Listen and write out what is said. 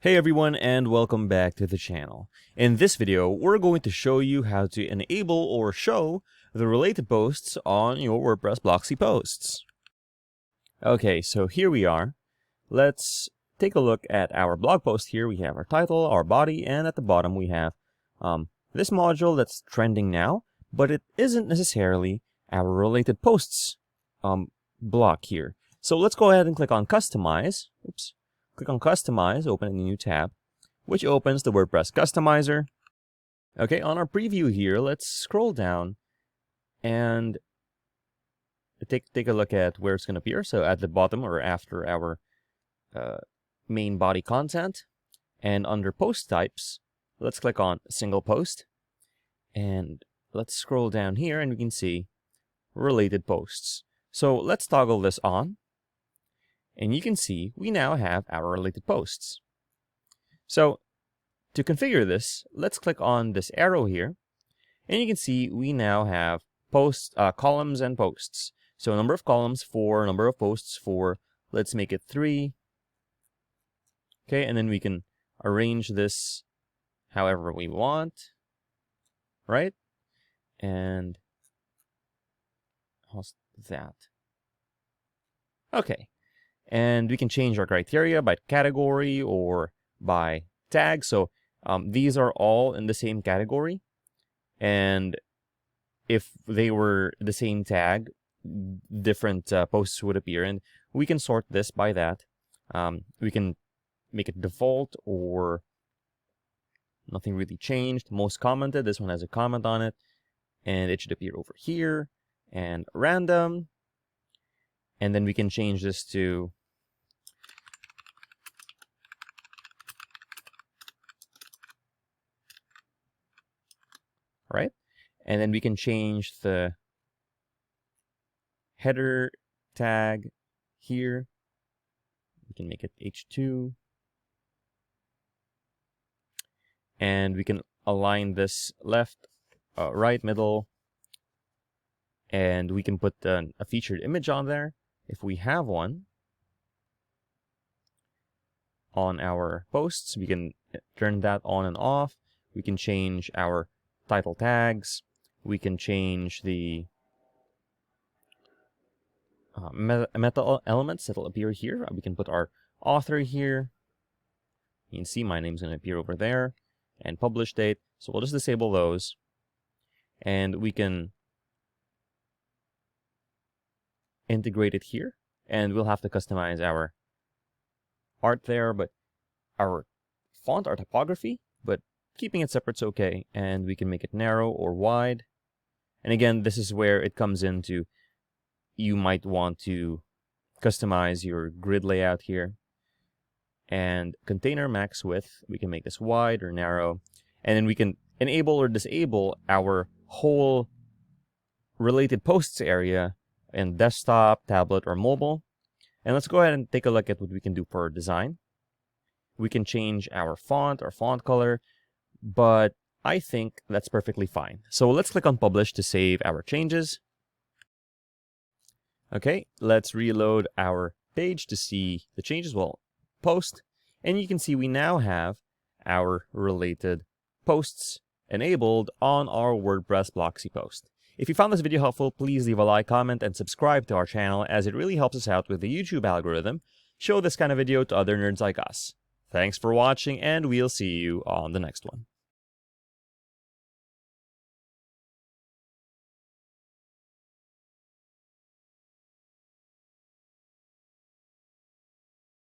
Hey everyone, and welcome back to the channel. In this video, we're going to show you how to enable or show the related posts on your WordPress blocksy posts. Okay, so here we are. Let's take a look at our blog post here. We have our title, our body, and at the bottom we have this module that's trending now, but it isn't necessarily our related posts block here. So let's go ahead and click on Customize. Oops. Click on Customize, open a new tab, which opens the WordPress Customizer. Okay, on our preview here, let's scroll down and take a look at where it's going to appear. So at the bottom or after our main body content, and under Post Types, let's click on Single Post, and let's scroll down here and we can see Related Posts. So let's toggle this on. And you can see we now have our related posts. So to configure this, let's click on this arrow here. And you can see we now have posts, columns and posts. So number of columns 4, number of posts 4. Let's make it 3. Okay, and then we can arrange this however we want. Right? And how's that? Okay. And we can change our criteria by category or by tag. So these are all in the same category. And if they were the same tag, different posts would appear. And we can sort this by that. We can make it default or nothing really changed. Most commented, this one has a comment on it. And it should appear over here. And random. And then we can change this to right? And then we can change the header tag here. We can make it H2. And we can align this left, right, middle. And we can put a featured image on there if we have one. On our posts, we can turn that on and off. We can change our title tags. We can change the meta elements that will appear here. We can put our author here. You can see my name's going to appear over there. And publish date. So we'll just disable those. And we can integrate it here. And we'll have to customize our art there, but our font, our typography, but keeping it separate's okay. And we can make it narrow or wide. And again, this is where it comes into, you might want to customize your grid layout here. And container max width, we can make this wide or narrow. And then we can enable or disable our whole related posts area in desktop, tablet, or mobile. And let's go ahead and take a look at what we can do for our design. We can change our font color, but I think that's perfectly fine. So let's click on Publish to save our changes. Okay, let's reload our page to see the changes. Well, post, and you can see we now have our related posts enabled on our WordPress blocksy post. If you found this video helpful, please leave a like, comment, and subscribe to our channel, as it really helps us out with the YouTube algorithm. Show this kind of video to other nerds like us. Thanks for watching, and we'll see you on the next one.